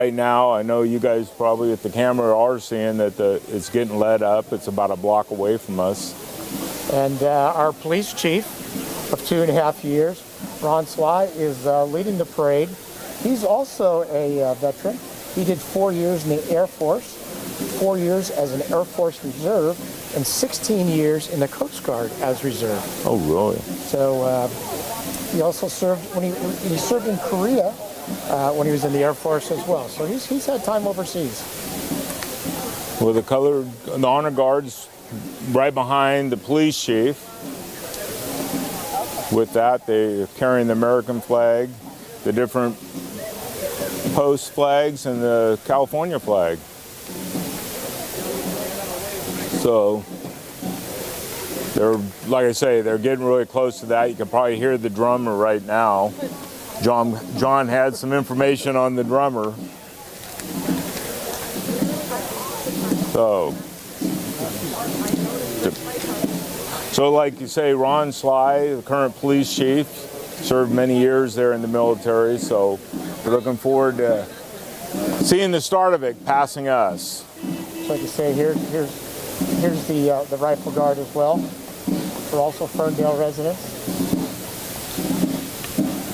Right now, I know you guys probably at the camera are seeing that it's getting lit up. It's about a block away from us. And our police chief of 2.5 years, Ron Sly, is leading the parade. He's also a veteran. He did 4 years in the Air Force, 4 years as an Air Force Reserve, and 16 years in the Coast Guard as reserve. Oh, really? So he also served when he served in Korea when he was in the Air Force as well. So he's had time overseas. Well, the honor guard's right behind the police chief. With that, they're carrying the American flag, the different post flags, and the California flag. So they're, like I say, they're getting really close to that. You can probably hear the drummer right now. John had some information on the drummer. So like you say, Ron Sly, the current police chief, served many years there in the military, so we're looking forward to seeing the start of it passing us. So like you say, here's the rifle guard as well. We're also Ferndale residents.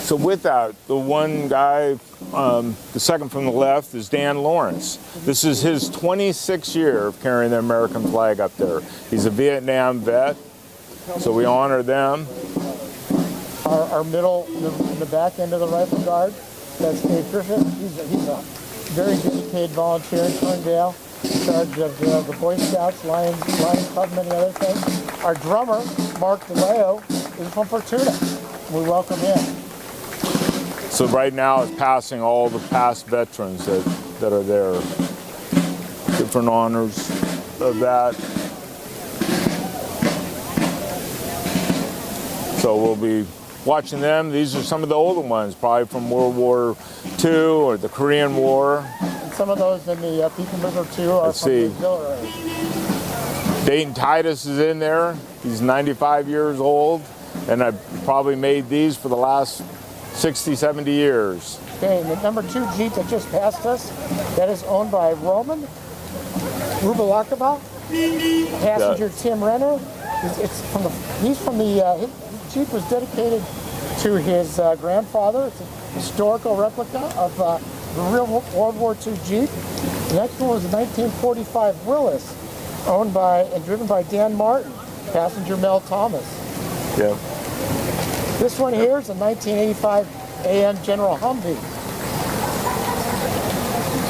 So with that, the one guy, the second from the left, is Dan Lawrence. This is his 26th year of carrying the American flag up there. He's a Vietnam vet, so we honor them. Our middle, in the back end of the rifle guard, that's Dave Griffith. He's a very dedicated volunteer in Ferndale, in charge of the Boy Scouts, Lions Club, many other things. Our drummer, Mark DeLeo, is from Fortuna. We welcome him. So right now it's passing all the past veterans that are there. Different honors of that. So we'll be watching them. These are some of the older ones, probably from World War II or the Korean War. And some of those in the Pekin River too are from the auxiliary. Dayton Titus is in there. He's 95 years old, and I've probably made these for the last 60, 70 years. Okay, and the number 2 Jeep that just passed us, that is owned by Roman Rubalakova, passenger Tim Renner. His Jeep was dedicated to his grandfather. It's a historical replica of the real World War II Jeep. The next one was a 1945 Willis, owned by and driven by Dan Martin, passenger Mel Thomas. Yeah. This one here is a 1985 AM General Humvee.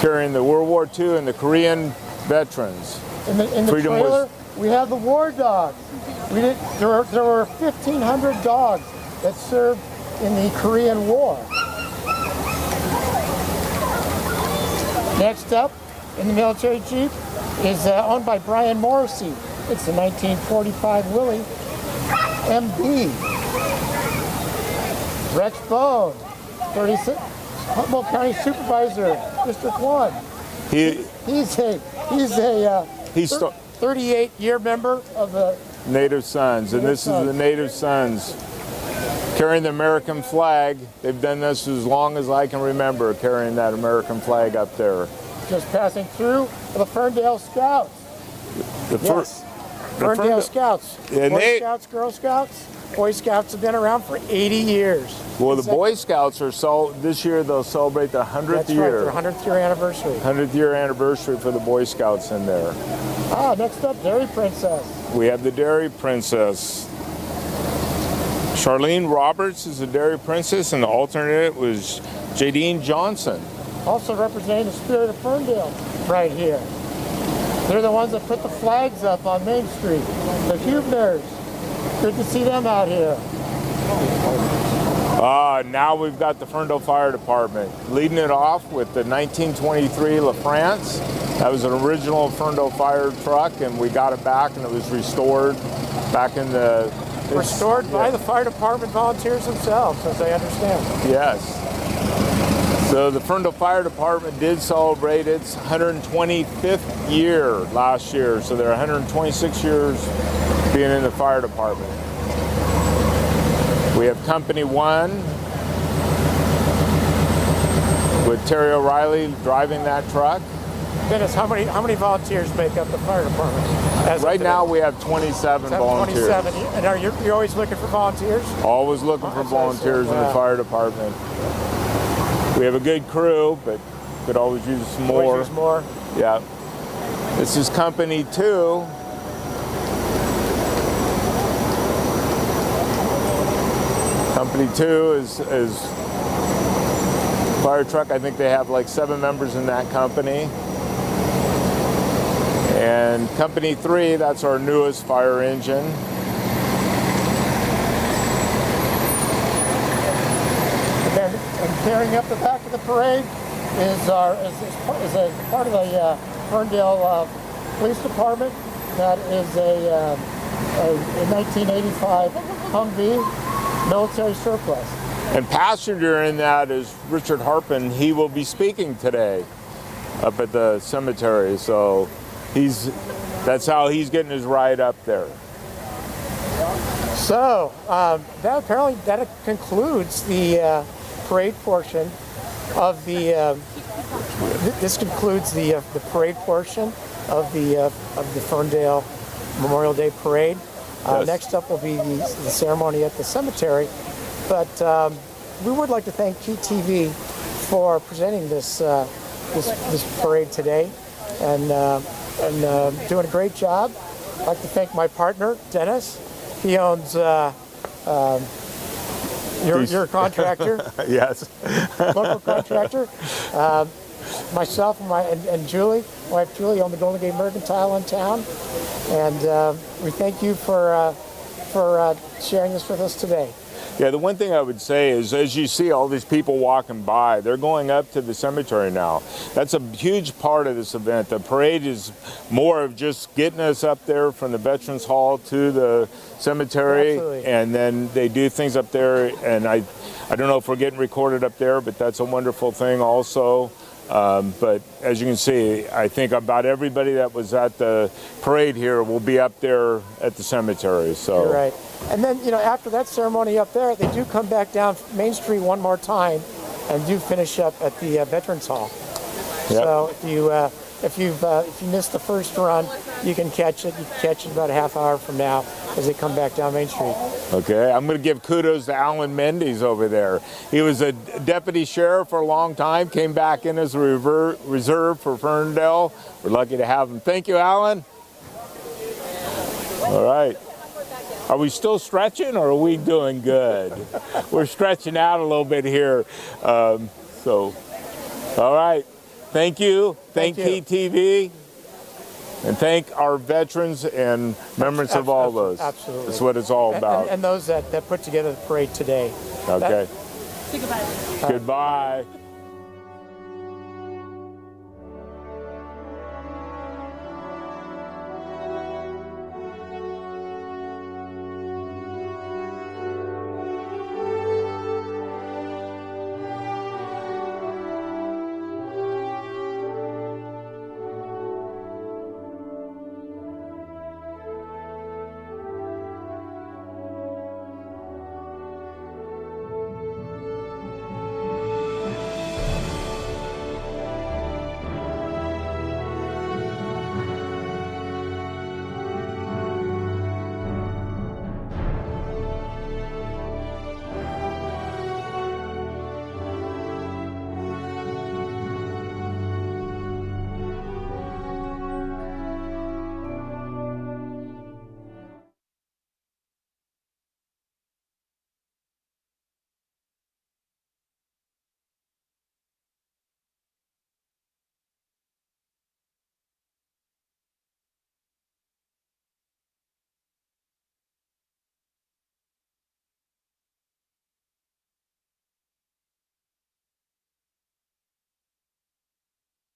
Carrying the World War II and the Korean veterans. In the trailer, we have the war dogs. There were 1,500 dogs that served in the Korean War. Next up, in the military Jeep, is owned by Brian Morrissey. It's a 1945 Willie MB. Rex Bone, 36, Humboldt County Supervisor, District 1. He's a 38-year member of the Native Sons, and this is the Native Sons carrying the American flag. They've done this as long as I can remember, carrying that American flag up there. Just passing through the Ferndale Scouts. Ferndale Scouts. Boy Scouts, Girl Scouts. Boy Scouts have been around for 80 years. Well, the Boy Scouts are this year they'll celebrate their 100th year. That's right, their 100th year anniversary. 100th year anniversary for the Boy Scouts in there. Next up, Dairy Princess. We have the Dairy Princess. Charlene Roberts is the Dairy Princess, and the alternate was Jadine Johnson. Also representing the spirit of Ferndale right here. They're the ones that put the flags up on Main Street. The Hubners. Good to see them out here. Now we've got the Ferndale Fire Department leading it off with the 1923 LaFrance. That was an original Ferndale fire truck, and we got it back, and it was restored back in the... Restored by the fire department volunteers themselves, as I understand. Yes. So the Ferndale Fire Department did celebrate its 125th year last year, so they're 126 years being in the fire department. We have Company 1, with Terry O'Reilly driving that truck. Dennis, how many volunteers make up the fire department? Right now we have 27 volunteers. 27. And you're always looking for volunteers? Always looking for volunteers in the fire department. We have a good crew, but could always use some more. Always use more. Yeah. This is Company 2. Company 2 is fire truck. I think they have like 7 members in that company. And Company 3, that's our newest fire engine. And carrying up the back of the parade is a part of the Ferndale Police Department. That is a 1985 Humvee military surplus. And passenger in that is Richard Harpin. He will be speaking today up at the cemetery. So that's how he's getting his ride up there. So that concludes the parade portion of the. This concludes the parade portion of the Ferndale Memorial Day Parade. Yes. Next up will be the ceremony at the cemetery. But we would like to thank GTV for presenting this parade today and doing a great job. I'd like to thank my partner, Dennis. He owns your contractor. Yes. Local contractor. Myself and Julie, wife Julie, own the Golden Gate Mercantile in town. And we thank you for sharing this with us today. Yeah, the one thing I would say is, as you see all these people walking by, they're going up to the cemetery now. That's a huge part of this event. The parade is more of just getting us up there from the Veterans Hall to the cemetery. Absolutely. And then they do things up there. And I don't know if we're getting recorded up there, but that's a wonderful thing also. But as you can see, I think about everybody that was at the parade here will be up there at the cemetery. So. You're right. And then, after that ceremony up there, they do come back down Main Street one more time and do finish up at the Veterans Hall. Yep. So if you missed the first run, you can catch it. You can catch it about a half hour from now as they come back down Main Street. Okay, I'm going to give kudos to Alan Mendes over there. He was a deputy sheriff for a long time, came back in as a reserve for Ferndale. We're lucky to have him. Thank you, Alan. All right. Are we still stretching or are we doing good? We're stretching out a little bit here. All right. Thank you. Thank KTV. And thank our veterans and members of all those. Absolutely. That's what it's all about. And those that put together the parade today. Okay. Say goodbye. Goodbye.